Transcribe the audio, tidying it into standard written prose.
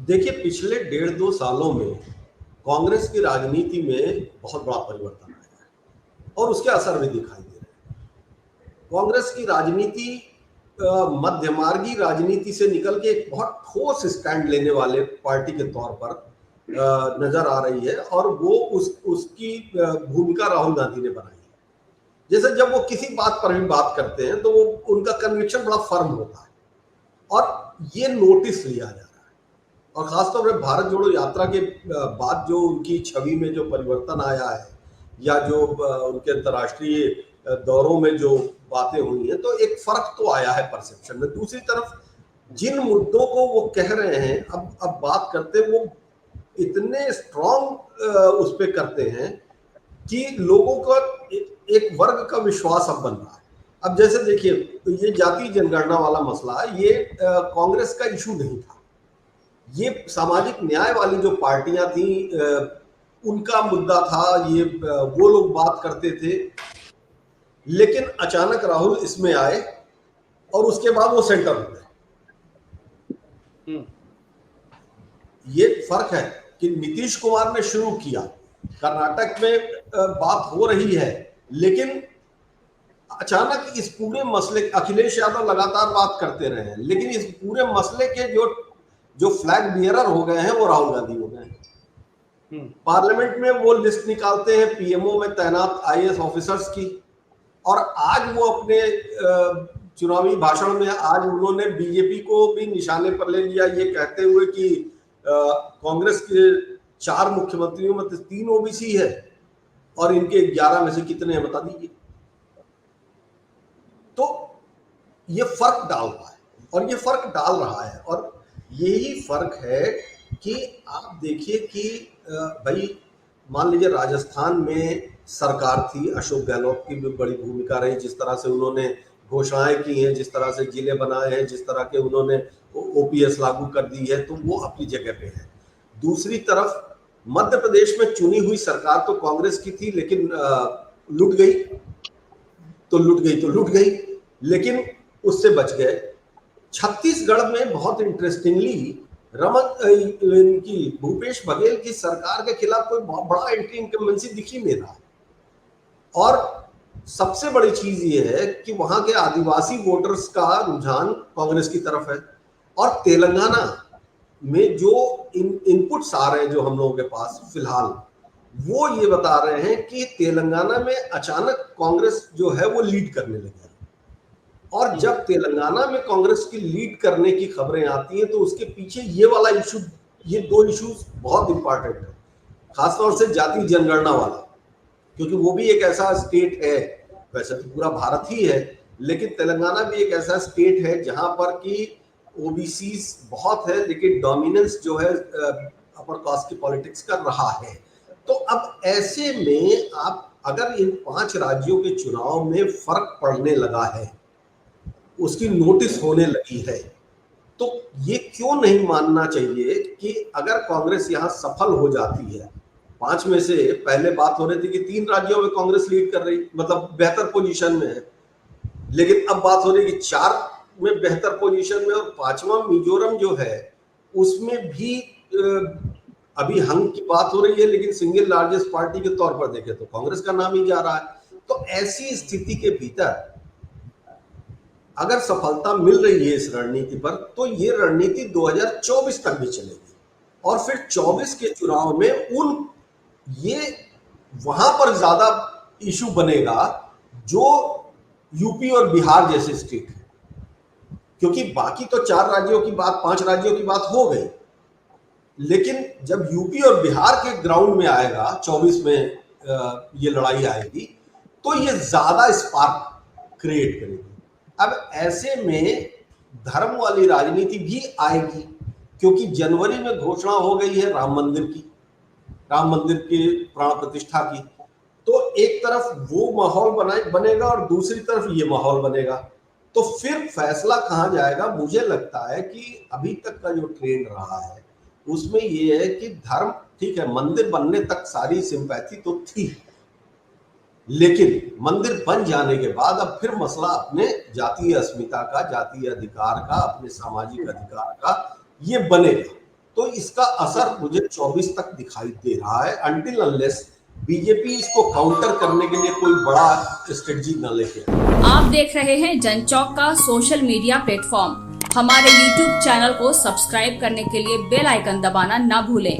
देखिए, पिछले 1.5-2 सालों में कांग्रेस की राजनीति में बहुत बड़ा परिवर्तन आया है और उसके असर भी दिखाई दे रहे हैं। कांग्रेस की राजनीति मध्यमार्गी राजनीति से निकल के एक बहुत ठोस स्टैंड लेने वाले पार्टी के तौर पर नजर आ रही है और वो उसकी भूमिका राहुल गांधी ने बनाई है। जैसे जब वो किसी बात पर भी बात करते हैं तो वो उनका कन्विक्शन बड़ा फर्म होता है और ये नोटिस लिया जा रहा है। और खासतौर पर भारत जोड़ो यात्रा के बाद जो उनकी छवि में जो परिवर्तन आया है या जो उनके अंतर्राष्ट्रीय दौरों में जो बातें हुई हैं, तो एक फर्क तो आया है परसेप्शन में। दूसरी तरफ जिन मुद्दों को वो कह रहे हैं, अब बात करते हैं, वो इतने स्ट्रॉन्ग उस पर करते हैं कि लोगों का एक वर्ग का विश्वास अब बन रहा है। अब जैसे देखिए, ये जाति जनगणना वाला मसला, ये कांग्रेस का इशू नहीं था। ये सामाजिक न्याय वाली जो पार्टियां थी उनका मुद्दा था, ये वो लोग बात करते थे। लेकिन अचानक राहुल इसमें आए और उसके बाद वो सेंटर हो गए। ये फर्क है कि नीतीश कुमार ने शुरू किया, कर्नाटक में बात हो रही है, लेकिन अचानक इस पूरे मसले, अखिलेश यादव लगातार बात करते रहे हैं, लेकिन इस पूरे मसले के जो फ्लैग बियरर हो गए हैं वो राहुल गांधी हो गए हैं। पार्लियामेंट में वो लिस्ट निकालते हैं पीएमओ में तैनात आईएएस ऑफिसर्स की, और आज वो अपने चुनावी भाषण में आज उन्होंने बीजेपी को भी निशाने पर ले लिया, ये कहते हुए कि कांग्रेस के 4 मुख्यमंत्रियों में 3 ओबीसी है और इनके 11 में से कितने हैं बता दीजिए। तो ये फर्क डाल रहा है और ये फर्क डाल रहा है, और यही फर्क है कि आप देखिए कि भाई मान लीजिए राजस्थान में सरकार थी, अशोक गहलोत की भी बड़ी भूमिका रही, जिस तरह से उन्होंने घोषणाएं की हैं, जिस तरह से जिले बनाए हैं, जिस तरह के उन्होंने ओपीएस लागू कर दी है, तो वो अपनी जगह पे है। दूसरी तरफ मध्य प्रदेश में चुनी हुई सरकार तो कांग्रेस की थी, लेकिन लुट गई, लेकिन उससे बच गए। छत्तीसगढ़ में बहुत इंटरेस्टिंगली इनकी भूपेश बघेल की सरकार के खिलाफ कोई बहुत बड़ा एंटी इनकम्बेंसी दिख ही नहीं रहा। और सबसे बड़ी चीज ये है कि वहां के आदिवासी वोटर्स का रुझान कांग्रेस की तरफ है। और तेलंगाना में जो इनपुट्स आ रहे हैं जो हम लोगों के पास फिलहाल, वो ये बता रहे हैं कि तेलंगाना में अचानक कांग्रेस जो है वो लीड करने लगी। और जब तेलंगाना में कांग्रेस की लीड करने की खबरें आती हैं तो उसके पीछे ये वाला इशू, ये 2 इश्यूज बहुत इंपॉर्टेंट है, खासतौर से जाति जनगणना वाला, क्योंकि वो भी एक ऐसा स्टेट है, वैसे तो पूरा भारत ही है, लेकिन तेलंगाना भी एक ऐसा स्टेट है जहां पर कि ओबीसी बहुत है, लेकिन डोमिनेंस जो है अपर कास्ट की पॉलिटिक्स का रहा है। तो अब ऐसे में आप अगर इन 5 राज्यों के चुनाव में फर्क पड़ने लगा है, उसकी नोटिस होने लगी है, तो ये क्यों नहीं मानना चाहिए कि अगर कांग्रेस यहां सफल हो जाती है, 5 में से पहले बात हो रही थी कि 3 राज्यों में कांग्रेस लीड कर रही, मतलब बेहतर पोजीशन में है, लेकिन अब बात हो रही है कि 4 में बेहतर पोजीशन में, और 5वां मिजोरम जो है उसमें भी अभी हंग की बात हो रही है, लेकिन सिंगल लार्जेस्ट पार्टी के तौर पर देखें तो कांग्रेस का नाम ही जा रहा है। तो ऐसी स्थिति के भीतर अगर सफलता मिल रही है इस रणनीति पर, तो ये रणनीति 2024 तक भी चलेगी, और फिर 24 के चुनाव में ये वहां पर ज्यादा इशू बनेगा जो यूपी और बिहार जैसे स्टेट है, क्योंकि बाकी तो 4 राज्यों की बात, 5 राज्यों की बात हो गई, लेकिन जब यूपी और बिहार के ग्राउंड में आएगा 24 में ये लड़ाई आएगी, तो ये ज्यादा स्पार्क क्रिएट करेगी। अब ऐसे में धर्म वाली राजनीति भी आएगी, क्योंकि जनवरी में घोषणा हो गई है राम मंदिर की प्राण प्रतिष्ठा की, तो एक तरफ वो माहौल बनेगा और दूसरी तरफ ये माहौल बनेगा, तो फिर फैसला कहां जाएगा। मुझे लगता है कि अभी तक का जो ट्रेंड रहा है उसमें ये है कि धर्म ठीक है, मंदिर बनने तक सारी सिंपैथी तो थी, लेकिन मंदिर बन जाने के बाद अब फिर मसला अपने जातीय अस्मिता का, जातीय अधिकार का, अपने सामाजिक अधिकार का ये बनेगा। तो इसका असर मुझे 24 तक दिखाई दे रहा है, अनटिल अनलेस बीजेपी इसको काउंटर करने के लिए कोई बड़ा स्ट्रेटजी न लेके आए। आप देख रहे हैं जनचौक का सोशल मीडिया प्लेटफॉर्म। हमारे YouTube चैनल को सब्सक्राइब करने के लिए बेल आइकन दबाना ना भूलें।